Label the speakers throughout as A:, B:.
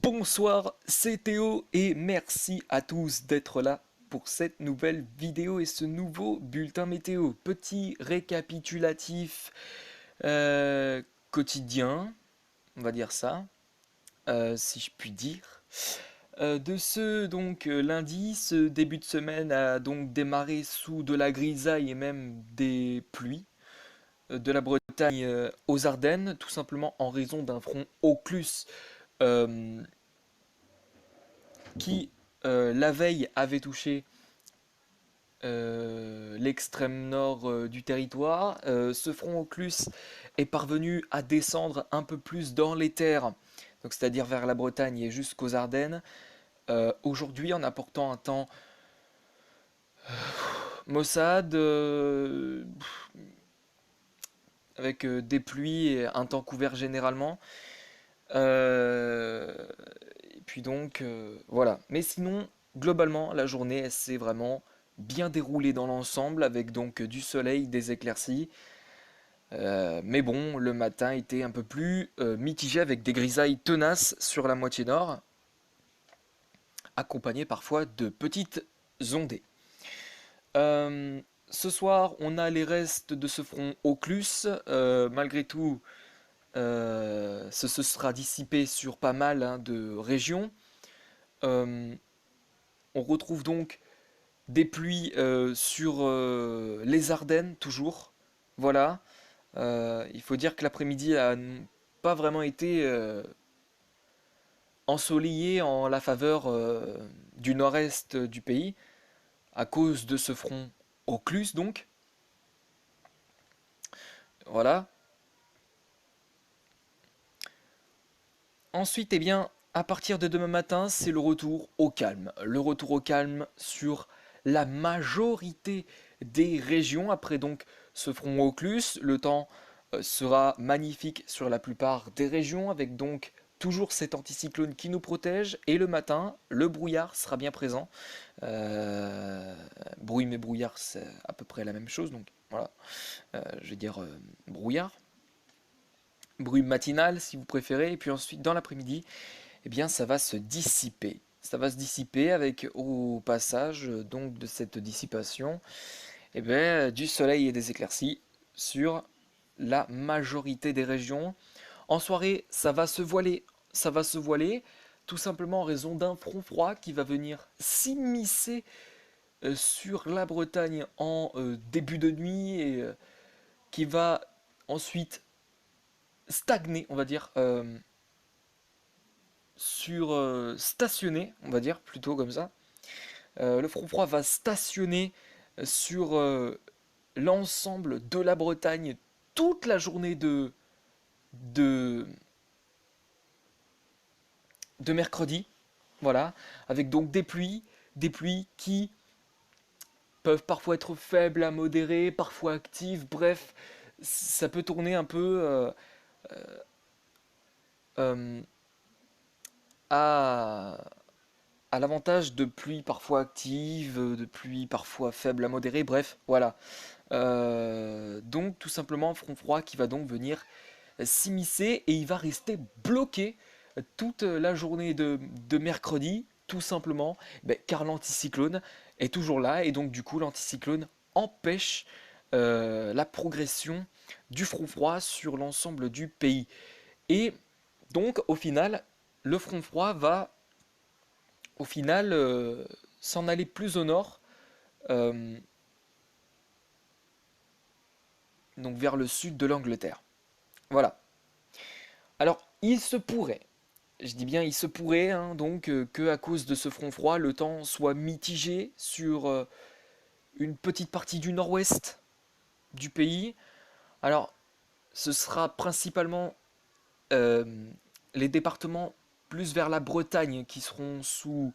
A: Bonsoir, c'est Théo et merci à tous d'être là pour cette nouvelle vidéo et ce nouveau bulletin météo. Petit récapitulatif euh, quotidien, on va dire ça, si je puis dire. De ce lundi, ce début de semaine a donc démarré sous de la grisaille et même des pluies de la Bretagne aux Ardennes, tout simplement en raison d'un front Oculus euh, qui la veille avait touché l'extrême nord du territoire. Ce front Oculus est parvenu à descendre un peu plus dans les terres, donc c'est-à-dire vers la Bretagne et jusqu'aux Ardennes. Aujourd'hui, en apportant un temps maussade, avec des pluies et un temps couvert généralement. Euh, et puis voilà. Mais sinon, globalement, la journée, elle s'est vraiment bien déroulée dans l'ensemble, avec donc du soleil, des éclaircies. Mais bon, le matin était un peu plus mitigé, avec des grisailles tenaces sur la moitié nord, accompagnées parfois de petites ondées. Euh, Ce soir, on a les restes de ce front Oculus. Malgré tout, ce se sera dissipé sur pas mal de régions. Euh, on retrouve donc des pluies sur les Ardennes, toujours. Voilà. Il faut dire que l'après-midi a pas vraiment été ensoleillé en la faveur du nord-est du pays, à cause de ce front Oculus, donc. Voilà. Ensuite, eh bien, à partir de demain matin, c'est le retour au calme. Le retour au calme sur la majorité des régions. Après donc ce front Oculus, le temps sera magnifique sur la plupart des régions, avec donc toujours cet anticyclone qui nous protège. Et le matin, le brouillard sera bien présent. Euh, Bruit mais brouillard, c'est à peu près la même chose. Donc voilà, je vais dire brouillard. Bruit matinal si vous préférez. Et puis ensuite, dans l'après-midi, eh bien ça va se dissiper. Ça va se dissiper avec au passage donc de cette dissipation eh bien, du soleil et des éclaircies sur la majorité des régions. En soirée, ça va se voiler. Ça va se voiler tout simplement en raison d'un front froid qui va venir s'immiscer sur la Bretagne en début de nuit et qui va ensuite stagner, on va dire, sur stationner, on va dire plutôt comme ça. Le front froid va stationner sur l'ensemble de la Bretagne toute la journée de, de mercredi. Voilà, avec donc des pluies qui peuvent parfois être faibles à modérées, parfois actives, bref, ça peut tourner un peu euh, à, à l'avantage de pluies parfois actives, de pluies parfois faibles à modérées, bref, voilà. Donc tout simplement un front froid qui va donc venir s'immiscer et il va rester bloqué toute la journée de mercredi, tout simplement, car l'anticyclone est toujours là et donc du coup l'anticyclone empêche la progression du front froid sur l'ensemble du pays. Et donc au final, le front froid va au final s'en aller plus au nord, euh, donc vers le sud de l'Angleterre. Voilà. Alors, il se pourrait, je dis bien il se pourrait, donc que à cause de ce front froid, le temps soit mitigé sur une petite partie du nord-ouest du pays. Alors, ce sera principalement euh, les départements plus vers la Bretagne qui seront sous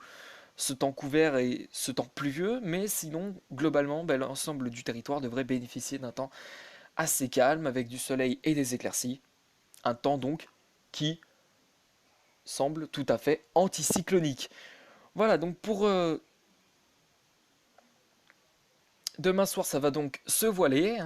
A: ce temps couvert et ce temps pluvieux, mais sinon, globalement, l'ensemble du territoire devrait bénéficier d'un temps assez calme avec du soleil et des éclaircies. Un temps donc qui semble tout à fait anticyclonique. Voilà, donc pour demain soir, ça va donc se voiler.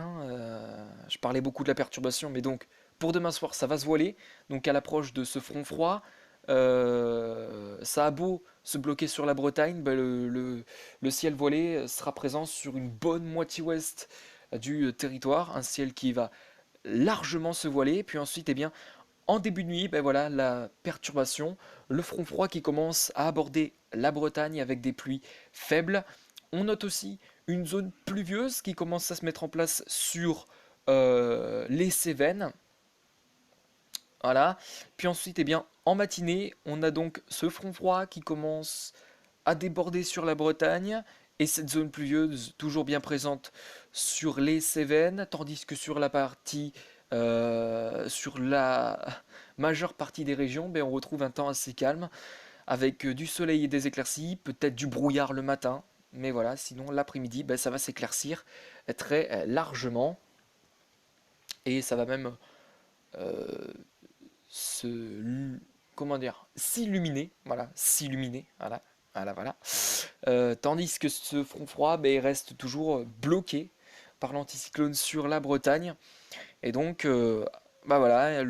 A: Je parlais beaucoup de la perturbation, mais donc pour demain soir, ça va se voiler. Donc à l'approche de ce front froid, Ça a beau se bloquer sur la Bretagne, bah, le ciel voilé sera présent sur une bonne moitié ouest du territoire, un ciel qui va largement se voiler, puis ensuite, eh bien, en début de nuit, ben voilà, la perturbation, le front froid qui commence à aborder la Bretagne avec des pluies faibles. On note aussi une zone pluvieuse qui commence à se mettre en place sur les Cévennes. Voilà. Puis ensuite, eh bien, en matinée, on a donc ce front froid qui commence à déborder sur la Bretagne et cette zone pluvieuse toujours bien présente sur les Cévennes, tandis que sur la majeure partie des régions, ben, on retrouve un temps assez calme avec du soleil et des éclaircies, peut-être du brouillard le matin, mais voilà, sinon l'après-midi, ben, ça va s'éclaircir très largement et ça va même euh, se, comment dire, s'illuminer, voilà. Tandis que ce front froid ben, reste toujours bloqué par l'anticyclone sur la Bretagne. Et donc, bah voilà,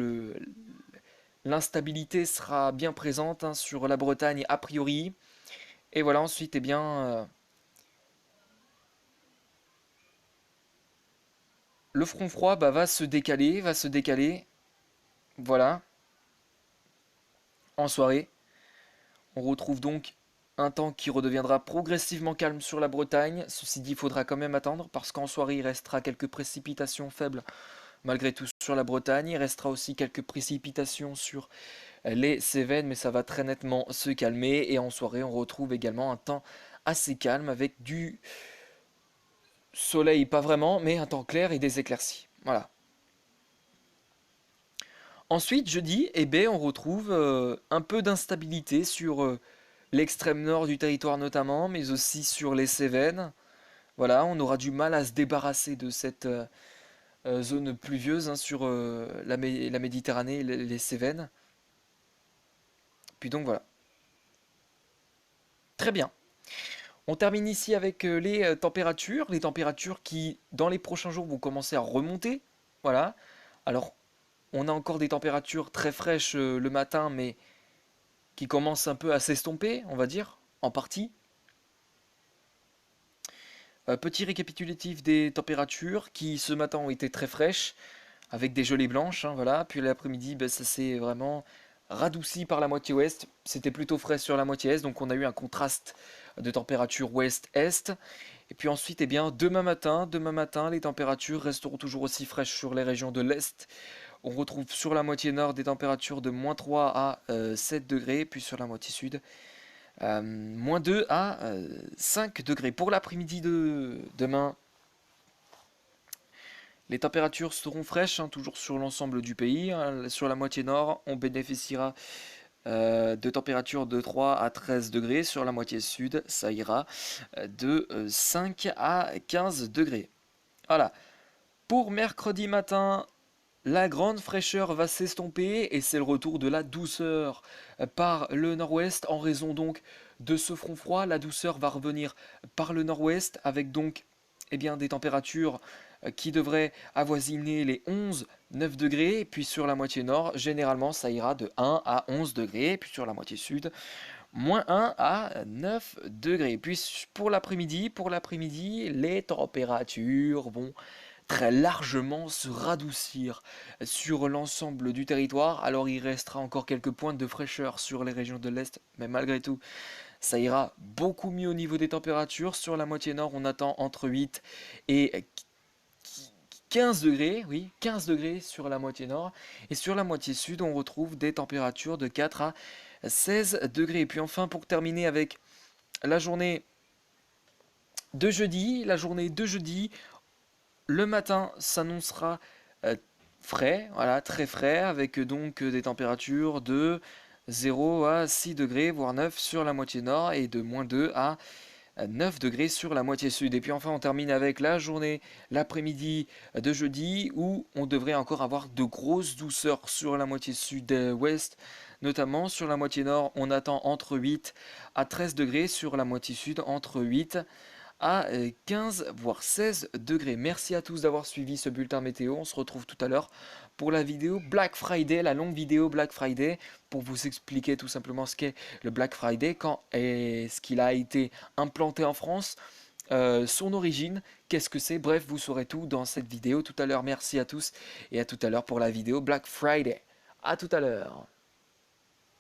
A: l'instabilité sera bien présente hein, sur la Bretagne a priori. Et voilà, ensuite, eh bien, le front froid bah, va se décaler, voilà, en soirée. On retrouve donc un temps qui redeviendra progressivement calme sur la Bretagne. Ceci dit, il faudra quand même attendre parce qu'en soirée, il restera quelques précipitations faibles malgré tout sur la Bretagne. Il restera aussi quelques précipitations sur les Cévennes, mais ça va très nettement se calmer. Et en soirée, on retrouve également un temps assez calme avec du soleil, pas vraiment, mais un temps clair et des éclaircies. Voilà. Ensuite, jeudi, eh ben, on retrouve un peu d'instabilité sur l'extrême nord du territoire notamment, mais aussi sur les Cévennes. Voilà, on aura du mal à se débarrasser de cette zone pluvieuse hein, sur la Méditerranée et les Cévennes. Puis donc voilà. Très bien. On termine ici avec les températures qui, dans les prochains jours, vont commencer à remonter. Voilà. Alors, on a encore des températures très fraîches le matin, mais qui commencent un peu à s'estomper, on va dire, en partie. Petit récapitulatif des températures qui, ce matin, ont été très fraîches, avec des gelées blanches, hein, voilà. Puis l'après-midi, ben, ça s'est vraiment radouci par la moitié ouest. C'était plutôt frais sur la moitié est, donc on a eu un contraste de température ouest-est. Et puis ensuite, eh bien, demain matin, les températures resteront toujours aussi fraîches sur les régions de l'Est. On retrouve sur la moitié nord des températures de -3 à 7 degrés, puis sur la moitié sud, -2 à 5 degrés. Pour l'après-midi de demain, les températures seront fraîches, hein, toujours sur l'ensemble du pays. Hein. Sur la moitié nord, on bénéficiera de températures de 3 à 13 degrés. Sur la moitié sud, ça ira de 5 à 15 degrés. Voilà. Pour mercredi matin, la grande fraîcheur va s'estomper et c'est le retour de la douceur par le nord-ouest en raison donc de ce front froid. La douceur va revenir par le nord-ouest avec donc eh bien, des températures qui devraient avoisiner les 11-9 degrés. Et puis sur la moitié nord, généralement ça ira de 1 à 11 degrés. Et puis sur la moitié sud, -1 à 9 degrés. Puis pour l'après-midi, les températures vont très largement se radoucir sur l'ensemble du territoire. Alors il restera encore quelques pointes de fraîcheur sur les régions de l'Est, mais malgré tout, ça ira beaucoup mieux au niveau des températures. Sur la moitié nord, on attend entre 8 et 15 degrés, oui, 15 degrés sur la moitié nord. Et sur la moitié sud, on retrouve des températures de 4 à 16 degrés. Et puis enfin, pour terminer avec la journée la journée de jeudi, le matin s'annoncera frais, voilà, très frais, avec donc des températures de 0 à 6 degrés, voire 9 sur la moitié nord, et de -2 à 9 degrés sur la moitié sud. Et puis enfin, on termine avec la journée, l'après-midi de jeudi, où on devrait encore avoir de grosses douceurs sur la moitié sud-ouest, notamment sur la moitié nord, on attend entre 8 à 13 degrés, sur la moitié sud, entre 8 à 15 voire 16 degrés. Merci à tous d'avoir suivi ce bulletin météo. On se retrouve tout à l'heure pour la vidéo Black Friday, la longue vidéo Black Friday, pour vous expliquer tout simplement ce qu'est le Black Friday, quand est-ce qu'il a été implanté en France, son origine, qu'est-ce que c'est, bref, vous saurez tout dans cette vidéo tout à l'heure. Merci à tous et à tout à l'heure pour la vidéo Black Friday. À tout à l'heure.